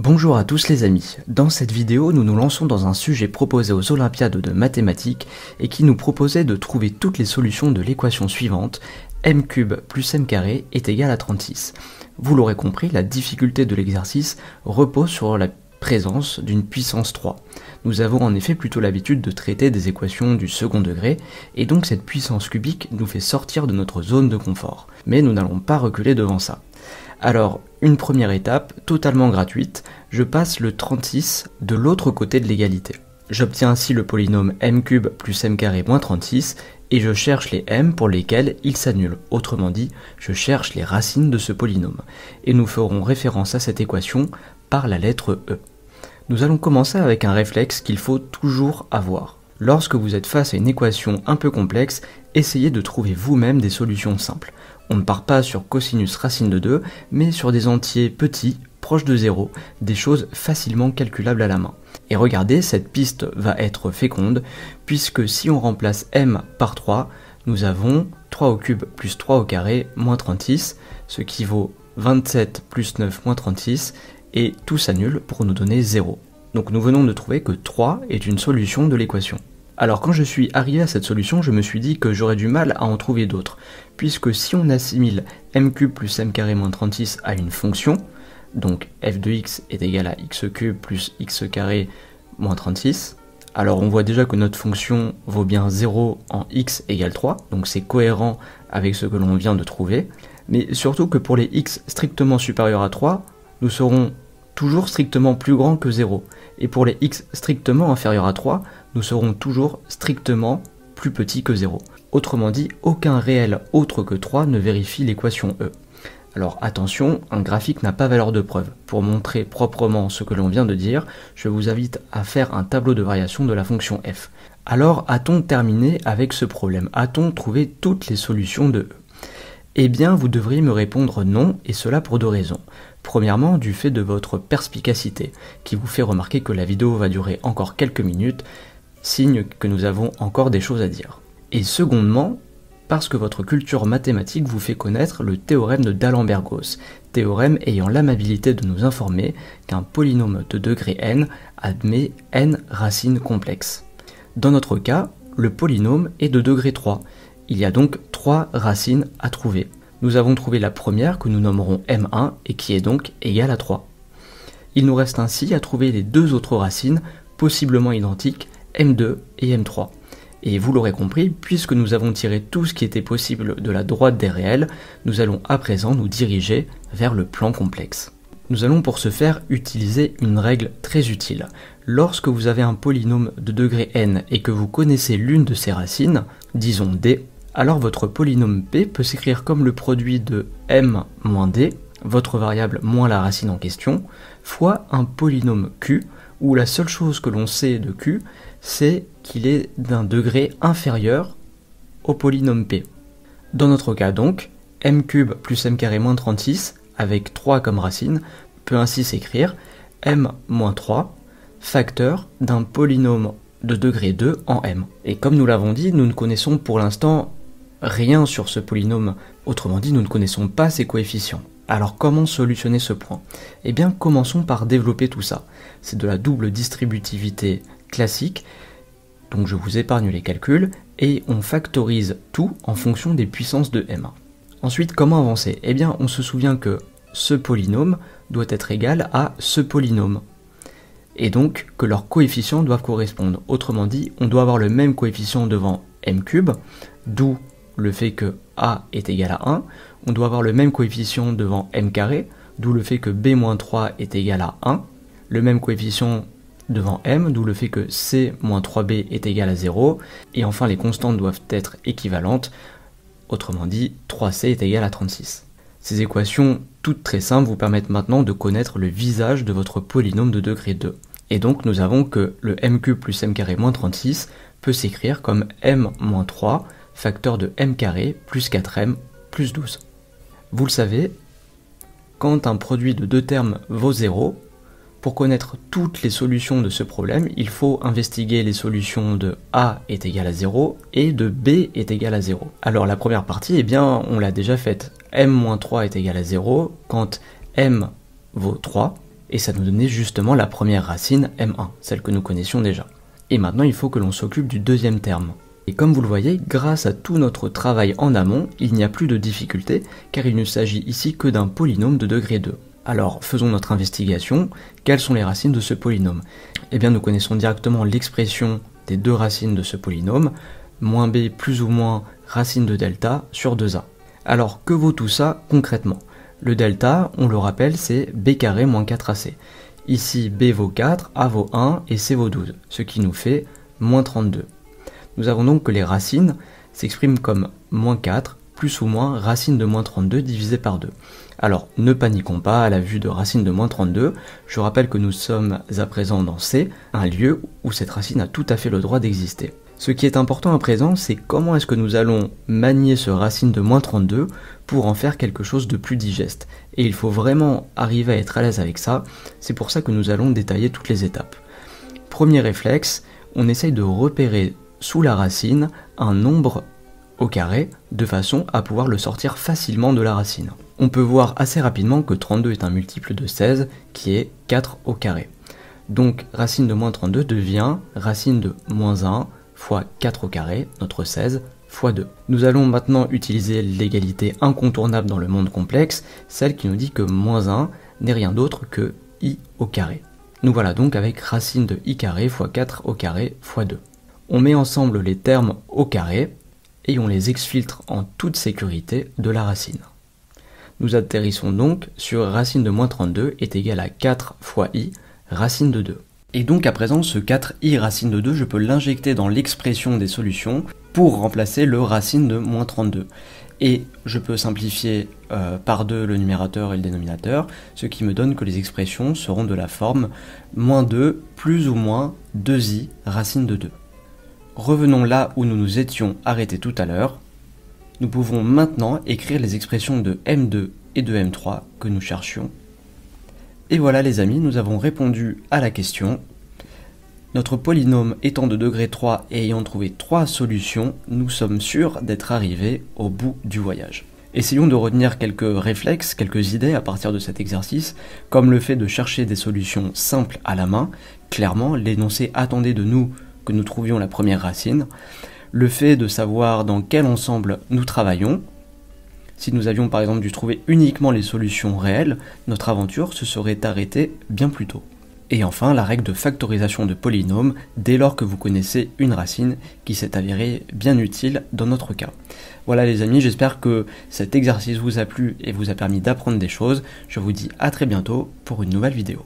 Bonjour à tous les amis, dans cette vidéo nous nous lançons dans un sujet proposé aux Olympiades de mathématiques et qui nous proposait de trouver toutes les solutions de l'équation suivante, m³ plus m² est égal à 36. Vous l'aurez compris, la difficulté de l'exercice repose sur la présence d'une puissance 3. Nous avons en effet plutôt l'habitude de traiter des équations du second degré et donc cette puissance cubique nous fait sortir de notre zone de confort. Mais nous n'allons pas reculer devant ça. Alors, une première étape, totalement gratuite, je passe le 36 de l'autre côté de l'égalité. J'obtiens ainsi le polynôme m³ plus m² moins 36 et je cherche les m pour lesquels il s'annule. Autrement dit, je cherche les racines de ce polynôme. Et nous ferons référence à cette équation par la lettre E. Nous allons commencer avec un réflexe qu'il faut toujours avoir. Lorsque vous êtes face à une équation un peu complexe, essayez de trouver vous-même des solutions simples. On ne part pas sur cosinus racine de 2, mais sur des entiers petits, proches de 0, des choses facilement calculables à la main. Et regardez, cette piste va être féconde, puisque si on remplace m par 3, nous avons 3 au cube plus 3 au carré moins 36, ce qui vaut 27 plus 9 moins 36, et tout s'annule pour nous donner 0. Donc nous venons de trouver que 3 est une solution de l'équation. Alors quand je suis arrivé à cette solution, je me suis dit que j'aurais du mal à en trouver d'autres, puisque si on assimile m³ plus m² moins 36 à une fonction, donc f de x est égal à x³ plus x² moins 36, alors on voit déjà que notre fonction vaut bien 0 en x égale 3, donc c'est cohérent avec ce que l'on vient de trouver, mais surtout que pour les x strictement supérieurs à 3, nous serons toujours strictement plus grands que 0, et pour les x strictement inférieurs à 3, nous serons toujours strictement plus petits que 0. Autrement dit, aucun réel autre que 3 ne vérifie l'équation E. Alors attention, un graphique n'a pas valeur de preuve. Pour montrer proprement ce que l'on vient de dire, je vous invite à faire un tableau de variation de la fonction f. Alors a-t-on terminé avec ce problème? A-t-on trouvé toutes les solutions de E? Eh bien, vous devriez me répondre non, et cela pour deux raisons. Premièrement, du fait de votre perspicacité, qui vous fait remarquer que la vidéo va durer encore quelques minutes, signe que nous avons encore des choses à dire. Et secondement, parce que votre culture mathématique vous fait connaître le théorème de D'Alembert-Gauss, théorème ayant l'amabilité de nous informer qu'un polynôme de degré n admet n racines complexes. Dans notre cas, le polynôme est de degré 3. Il y a donc 3 racines à trouver. Nous avons trouvé la première que nous nommerons m1 et qui est donc égale à 3. Il nous reste ainsi à trouver les deux autres racines possiblement identiques, m2 et m3. Et vous l'aurez compris, puisque nous avons tiré tout ce qui était possible de la droite des réels, nous allons à présent nous diriger vers le plan complexe. Nous allons pour ce faire utiliser une règle très utile. Lorsque vous avez un polynôme de degré n et que vous connaissez l'une de ses racines, disons d, alors votre polynôme p peut s'écrire comme le produit de m moins d, votre variable moins la racine en question, fois un polynôme q, où la seule chose que l'on sait de q, c'est qu'il est d'un degré inférieur au polynôme p. Dans notre cas donc, m³ plus m² moins 36, avec 3 comme racine, peut ainsi s'écrire m moins 3, facteur d'un polynôme de degré 2 en m. Et comme nous l'avons dit, nous ne connaissons pour l'instant rien sur ce polynôme, autrement dit, nous ne connaissons pas ses coefficients. Alors comment solutionner ce point? Eh bien, commençons par développer tout ça. C'est de la double distributivité classique, donc je vous épargne les calculs, et on factorise tout en fonction des puissances de m. Ensuite, comment avancer? Eh bien, on se souvient que ce polynôme doit être égal à ce polynôme, et donc que leurs coefficients doivent correspondre. Autrement dit, on doit avoir le même coefficient devant m³, d'où le fait que a est égal à 1, on doit avoir le même coefficient devant m², d'où le fait que b-3 est égal à 1, le même coefficient devant m, d'où le fait que c-3b est égal à 0, et enfin les constantes doivent être équivalentes, autrement dit 3c est égal à 36. Ces équations, toutes très simples, vous permettent maintenant de connaître le visage de votre polynôme de degré 2. Et donc nous avons que le m³ plus m² moins 36 peut s'écrire comme m moins 3, facteur de m² plus 4m plus 12. Vous le savez, quand un produit de deux termes vaut 0, pour connaître toutes les solutions de ce problème, il faut investiguer les solutions de a est égal à 0 et de b est égal à 0. Alors la première partie, eh bien, on l'a déjà faite. m moins 3 est égal à 0 quand m vaut 3 Et ça nous donnait justement la première racine, m1, celle que nous connaissions déjà. Et maintenant, il faut que l'on s'occupe du deuxième terme. Et comme vous le voyez, grâce à tout notre travail en amont, il n'y a plus de difficulté, car il ne s'agit ici que d'un polynôme de degré 2. Alors, faisons notre investigation. Quelles sont les racines de ce polynôme? Eh bien, nous connaissons directement l'expression des deux racines de ce polynôme, moins b plus ou moins racine de delta sur 2a. Alors, que vaut tout ça concrètement? Le delta, on le rappelle, c'est b carré moins 4ac. Ici, b vaut 4, a vaut 1 et c vaut 12, ce qui nous fait moins 32. Nous avons donc que les racines s'expriment comme moins 4 plus ou moins racine de moins 32 divisé par 2. Alors, ne paniquons pas à la vue de racine de moins 32, je rappelle que nous sommes à présent dans C, un lieu où cette racine a tout à fait le droit d'exister. Ce qui est important à présent, c'est comment est-ce que nous allons manier ce racine de moins 32 pour en faire quelque chose de plus digeste. Et il faut vraiment arriver à être à l'aise avec ça, c'est pour ça que nous allons détailler toutes les étapes. Premier réflexe, on essaye de repérer sous la racine un nombre au carré, de façon à pouvoir le sortir facilement de la racine. On peut voir assez rapidement que 32 est un multiple de 16, qui est 4 au carré. Donc racine de moins 32 devient racine de moins 1 fois 4 au carré, notre 16, fois 2. Nous allons maintenant utiliser l'égalité incontournable dans le monde complexe, celle qui nous dit que moins 1 n'est rien d'autre que i au carré. Nous voilà donc avec racine de i carré fois 4 au carré fois 2. On met ensemble les termes au carré, et on les exfiltre en toute sécurité de la racine. Nous atterrissons donc sur racine de moins 32 est égal à 4 fois i, racine de 2. Et donc à présent, ce 4i racine de 2, je peux l'injecter dans l'expression des solutions pour remplacer le racine de moins 32. Et je peux simplifier par 2 le numérateur et le dénominateur, ce qui me donne que les expressions seront de la forme moins 2 plus ou moins 2i racine de 2. Revenons là où nous nous étions arrêtés tout à l'heure. Nous pouvons maintenant écrire les expressions de M2 et de M3 que nous cherchions. Et voilà les amis, nous avons répondu à la question. Notre polynôme étant de degré 3 et ayant trouvé 3 solutions, nous sommes sûrs d'être arrivés au bout du voyage. Essayons de retenir quelques réflexes, quelques idées à partir de cet exercice, comme le fait de chercher des solutions simples à la main. Clairement, l'énoncé attendait de nous que nous trouvions la première racine, le fait de savoir dans quel ensemble nous travaillons. Si nous avions par exemple dû trouver uniquement les solutions réelles, notre aventure se serait arrêtée bien plus tôt. Et enfin, la règle de factorisation de polynômes dès lors que vous connaissez une racine qui s'est avérée bien utile dans notre cas. Voilà les amis, j'espère que cet exercice vous a plu et vous a permis d'apprendre des choses. Je vous dis à très bientôt pour une nouvelle vidéo.